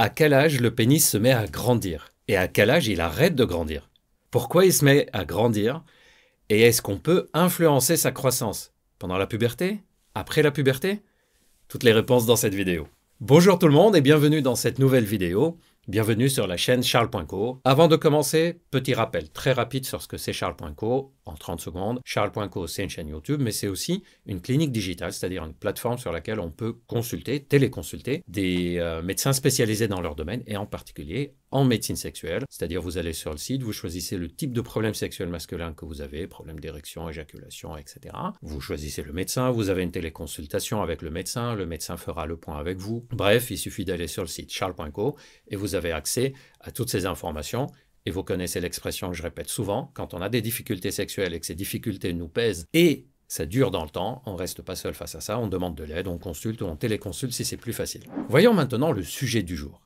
À quel âge le pénis se met à grandir? Et à quel âge il arrête de grandir? Pourquoi il se met à grandir? Et est-ce qu'on peut influencer sa croissance? Pendant la puberté? Après la puberté? Toutes les réponses dans cette vidéo. Bonjour tout le monde et bienvenue dans cette nouvelle vidéo. Bienvenue sur la chaîne Charles.co. Avant de commencer, petit rappel très rapide sur ce que c'est Charles.co en 30 secondes. Charles.co, c'est une chaîne YouTube, mais c'est aussi une clinique digitale, c'est-à-dire une plateforme sur laquelle on peut consulter, téléconsulter des médecins spécialisés dans leur domaine et en particulier en médecine sexuelle. C'est-à-dire vous allez sur le site, vous choisissez le type de problème sexuel masculin que vous avez, problème d'érection, éjaculation, etc. Vous choisissez le médecin, vous avez une téléconsultation avec le médecin fera le point avec vous. Bref, il suffit d'aller sur le site Charles.co et vous avez accès à toutes ces informations. Et vous connaissez l'expression que je répète souvent, quand on a des difficultés sexuelles et que ces difficultés nous pèsent et ça dure dans le temps, on ne reste pas seul face à ça, on demande de l'aide, on consulte ou on téléconsulte si c'est plus facile. Voyons maintenant le sujet du jour.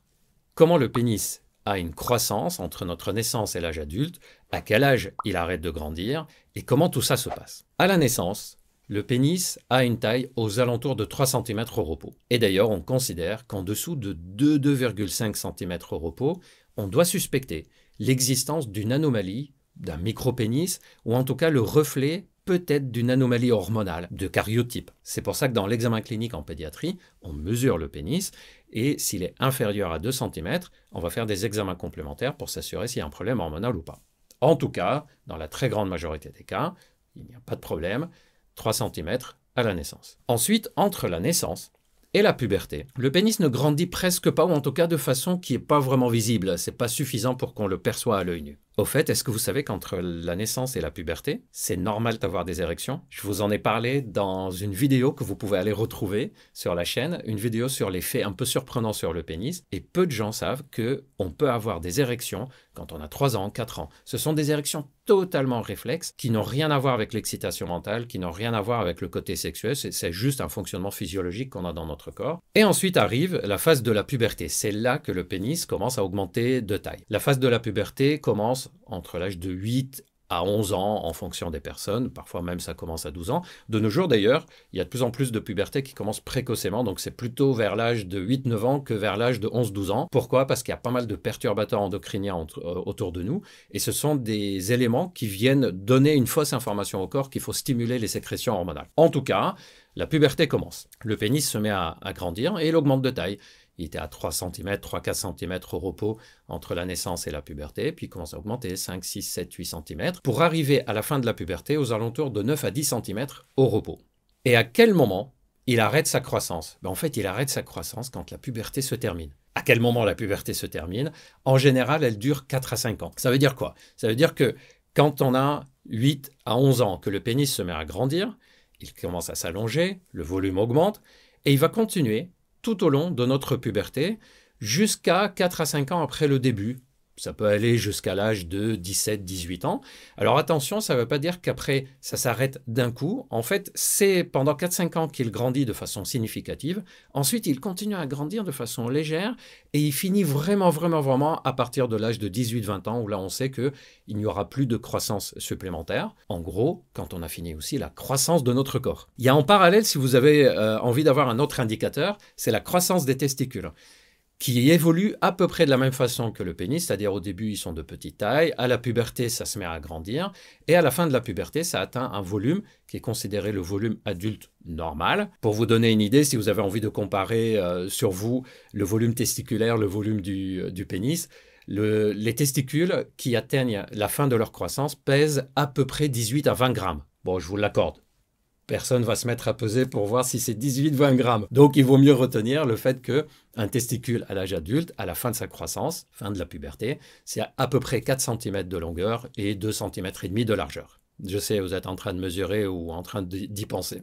Comment le pénis a une croissance entre notre naissance et l'âge adulte, à quel âge il arrête de grandir et comment tout ça se passe. À la naissance, le pénis a une taille aux alentours de 3 cm au repos. Et d'ailleurs, on considère qu'en dessous de 2,5 cm au repos, on doit suspecter l'existence d'une anomalie, d'un micropénis, ou en tout cas le reflet peut-être d'une anomalie hormonale, de cariotype. C'est pour ça que dans l'examen clinique en pédiatrie, on mesure le pénis, et s'il est inférieur à 2 cm, on va faire des examens complémentaires pour s'assurer s'il y a un problème hormonal ou pas. En tout cas, dans la très grande majorité des cas, il n'y a pas de problème, 3 cm à la naissance. Ensuite, entre la naissance et la puberté, le pénis ne grandit presque pas, ou en tout cas de façon qui n'est pas vraiment visible. Ce n'est pas suffisant pour qu'on le perçoive à l'œil nu. Au fait, est-ce que vous savez qu'entre la naissance et la puberté, c'est normal d'avoir des érections? Je vous en ai parlé dans une vidéo que vous pouvez aller retrouver sur la chaîne, une vidéo sur les faits un peu surprenants sur le pénis. Et peu de gens savent qu'on peut avoir des érections quand on a 3 ans, 4 ans. Ce sont des érections totalement réflexes qui n'ont rien à voir avec l'excitation mentale, qui n'ont rien à voir avec le côté sexuel. C'est juste un fonctionnement physiologique qu'on a dans notre corps. Et ensuite arrive la phase de la puberté. C'est là que le pénis commence à augmenter de taille. La phase de la puberté commence entre l'âge de 8 à 11 ans en fonction des personnes, parfois même ça commence à 12 ans. De nos jours d'ailleurs, il y a de plus en plus de puberté qui commence précocement, donc c'est plutôt vers l'âge de 8-9 ans que vers l'âge de 11-12 ans. Pourquoi? Parce qu'il y a pas mal de perturbateurs endocriniens autour de nous, et ce sont des éléments qui viennent donner une fausse information au corps qu'il faut stimuler les sécrétions hormonales. En tout cas, la puberté commence. Le pénis se met à grandir et il augmente de taille. Il était à 3 cm, 3-4 cm au repos entre la naissance et la puberté, puis il commence à augmenter 5, 6, 7, 8 cm, pour arriver à la fin de la puberté aux alentours de 9 à 10 cm au repos. Et à quel moment il arrête sa croissance? En fait, il arrête sa croissance quand la puberté se termine. À quel moment la puberté se termine? En général, elle dure 4 à 5 ans. Ça veut dire quoi? Ça veut dire que quand on a 8 à 11 ans, que le pénis se met à grandir, il commence à s'allonger, le volume augmente, et il va continuer tout au long de notre puberté, jusqu'à 4 à 5 ans après le début. Ça peut aller jusqu'à l'âge de 17-18 ans. Alors attention, ça ne veut pas dire qu'après, ça s'arrête d'un coup. En fait, c'est pendant 4-5 ans qu'il grandit de façon significative. Ensuite, il continue à grandir de façon légère et il finit vraiment à partir de l'âge de 18-20 ans, où là, on sait qu'il n'y aura plus de croissance supplémentaire. En gros, quand on a fini aussi la croissance de notre corps. Il y a en parallèle, si vous avez envie d'avoir un autre indicateur, c'est la croissance des testicules, qui évoluent à peu près de la même façon que le pénis, c'est-à-dire au début, ils sont de petite taille, à la puberté, ça se met à grandir, et à la fin de la puberté, ça atteint un volume qui est considéré le volume adulte normal. Pour vous donner une idée, si vous avez envie de comparer sur vous le volume testiculaire, le volume du pénis, les testicules qui atteignent la fin de leur croissance pèsent à peu près 18 à 20 grammes. Bon, je vous l'accorde. Personne ne va se mettre à peser pour voir si c'est 18-20 grammes. Donc, il vaut mieux retenir le fait qu'un testicule à l'âge adulte, à la fin de sa croissance, fin de la puberté, c'est à peu près 4 cm de longueur et 2 cm et demi de largeur. Je sais, vous êtes en train de mesurer ou en train d'y penser.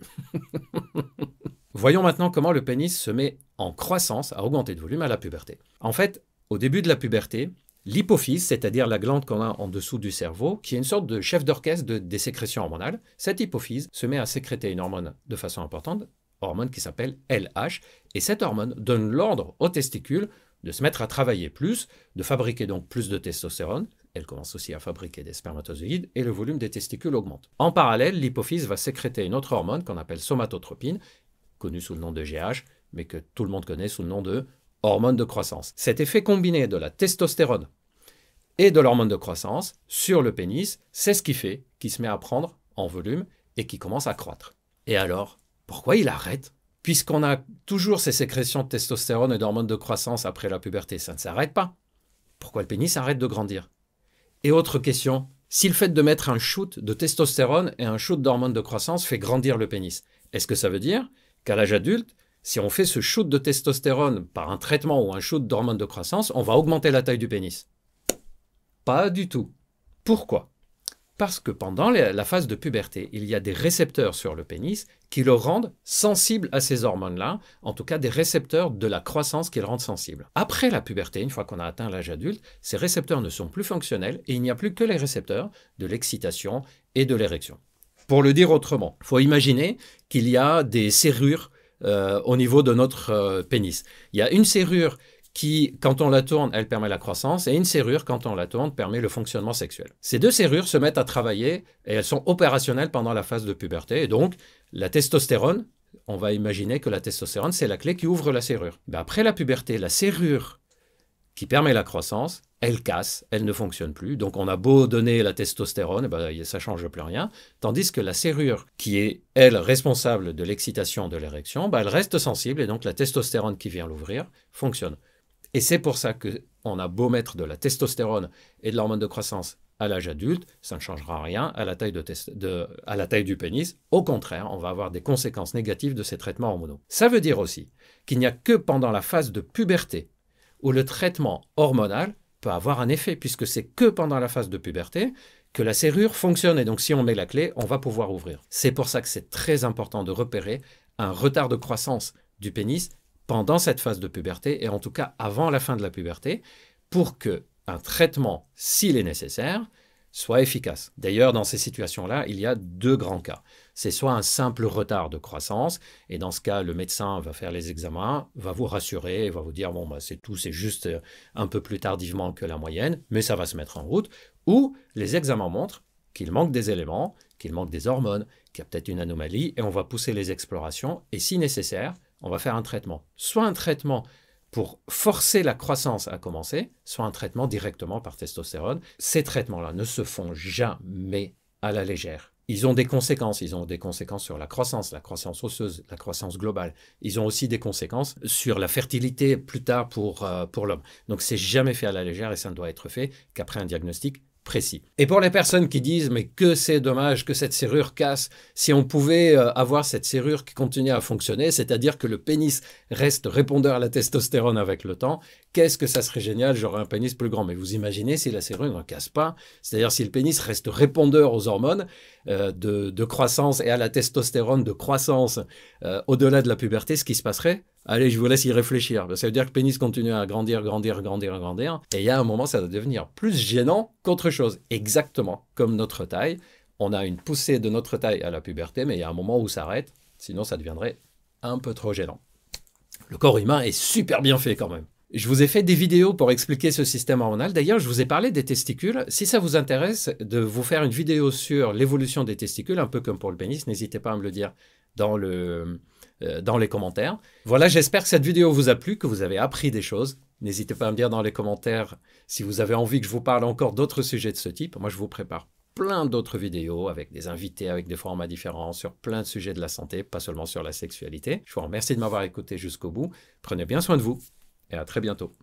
Voyons maintenant comment le pénis se met en croissance, à augmenter de volume à la puberté. En fait, au début de la puberté, l'hypophyse, c'est-à-dire la glande qu'on a en dessous du cerveau, qui est une sorte de chef d'orchestre des sécrétions hormonales, cette hypophyse se met à sécréter une hormone de façon importante, hormone qui s'appelle LH, et cette hormone donne l'ordre aux testicules de se mettre à travailler plus, de fabriquer donc plus de testostérone. Elle commence aussi à fabriquer des spermatozoïdes et le volume des testicules augmente. En parallèle, l'hypophyse va sécréter une autre hormone qu'on appelle somatotropine, connue sous le nom de GH, mais que tout le monde connaît sous le nom de hormone de croissance. Cet effet combiné de la testostérone et de l'hormone de croissance sur le pénis, c'est ce qui fait qu'il se met à prendre en volume et qui commence à croître. Et alors, pourquoi il arrête? Puisqu'on a toujours ces sécrétions de testostérone et d'hormones de croissance après la puberté, ça ne s'arrête pas. Pourquoi le pénis arrête de grandir? Et autre question, si le fait de mettre un shoot de testostérone et un shoot d'hormones de croissance fait grandir le pénis, est-ce que ça veut dire qu'à l'âge adulte, si on fait ce shoot de testostérone par un traitement ou un shoot d'hormones de croissance, on va augmenter la taille du pénis? Pas du tout. Pourquoi? Parce que pendant la phase de puberté, il y a des récepteurs sur le pénis qui le rendent sensible à ces hormones-là, en tout cas des récepteurs de la croissance qui le rendent sensible. Après la puberté, une fois qu'on a atteint l'âge adulte, ces récepteurs ne sont plus fonctionnels et il n'y a plus que les récepteurs de l'excitation et de l'érection. Pour le dire autrement, il faut imaginer qu'il y a des serrures au niveau de notre pénis. Il y a une serrure qui, quand on la tourne, elle permet la croissance, et une serrure, quand on la tourne, permet le fonctionnement sexuel. Ces deux serrures se mettent à travailler et elles sont opérationnelles pendant la phase de puberté. Et donc, la testostérone, on va imaginer que la testostérone, c'est la clé qui ouvre la serrure. Ben après la puberté, la serrure qui permet la croissance, elle casse, elle ne fonctionne plus. Donc, on a beau donner la testostérone, ben, ça ne change plus rien. Tandis que la serrure, qui est, elle, responsable de l'excitation de l'érection, ben, elle reste sensible et donc la testostérone qui vient l'ouvrir fonctionne. Et c'est pour ça qu'on a beau mettre de la testostérone et de l'hormone de croissance à l'âge adulte, ça ne changera rien à la taille, à la taille du pénis. Au contraire, on va avoir des conséquences négatives de ces traitements hormonaux. Ça veut dire aussi qu'il n'y a que pendant la phase de puberté où le traitement hormonal peut avoir un effet, puisque c'est que pendant la phase de puberté que la serrure fonctionne. Et donc, si on met la clé, on va pouvoir ouvrir. C'est pour ça que c'est très important de repérer un retard de croissance du pénis pendant cette phase de puberté, et en tout cas avant la fin de la puberté, pour qu'un traitement, s'il est nécessaire, soit efficace. D'ailleurs, dans ces situations-là, il y a deux grands cas. C'est soit un simple retard de croissance, et dans ce cas, le médecin va faire les examens, va vous rassurer, et va vous dire, bon, bah, c'est tout, c'est juste un peu plus tardivement que la moyenne, mais ça va se mettre en route, ou les examens montrent qu'il manque des éléments, qu'il manque des hormones, qu'il y a peut-être une anomalie, et on va pousser les explorations, et si nécessaire, on va faire un traitement. Soit un traitement pour forcer la croissance à commencer, soit un traitement directement par testostérone. Ces traitements-là ne se font jamais à la légère. Ils ont des conséquences. Ils ont des conséquences sur la croissance osseuse, la croissance globale. Ils ont aussi des conséquences sur la fertilité plus tard pour l'homme. Donc, c'est jamais fait à la légère et ça ne doit être fait qu'après un diagnostic précis. Et pour les personnes qui disent « mais que c'est dommage que cette serrure casse, si on pouvait avoir cette serrure qui continue à fonctionner, c'est-à-dire que le pénis reste répondeur à la testostérone avec le temps, qu'est-ce que ça serait génial, j'aurais un pénis plus grand ». Mais vous imaginez si la serrure ne casse pas, c'est-à-dire si le pénis reste répondeur aux hormones de croissance et à la testostérone de croissance au-delà de la puberté, ce qui se passerait? Allez, je vous laisse y réfléchir. Ça veut dire que le pénis continue à grandir. Et il y a un moment, ça va devenir plus gênant qu'autre chose. Exactement comme notre taille. On a une poussée de notre taille à la puberté, mais il y a un moment où ça s'arrête. Sinon, ça deviendrait un peu trop gênant. Le corps humain est super bien fait quand même. Je vous ai fait des vidéos pour expliquer ce système hormonal. D'ailleurs, je vous ai parlé des testicules. Si ça vous intéresse de vous faire une vidéo sur l'évolution des testicules, un peu comme pour le pénis, n'hésitez pas à me le dire dans les commentaires. Voilà, j'espère que cette vidéo vous a plu, que vous avez appris des choses. N'hésitez pas à me dire dans les commentaires si vous avez envie que je vous parle encore d'autres sujets de ce type. Moi, je vous prépare plein d'autres vidéos avec des invités, avec des formats différents sur plein de sujets de la santé, pas seulement sur la sexualité. Je vous remercie de m'avoir écouté jusqu'au bout. Prenez bien soin de vous et à très bientôt.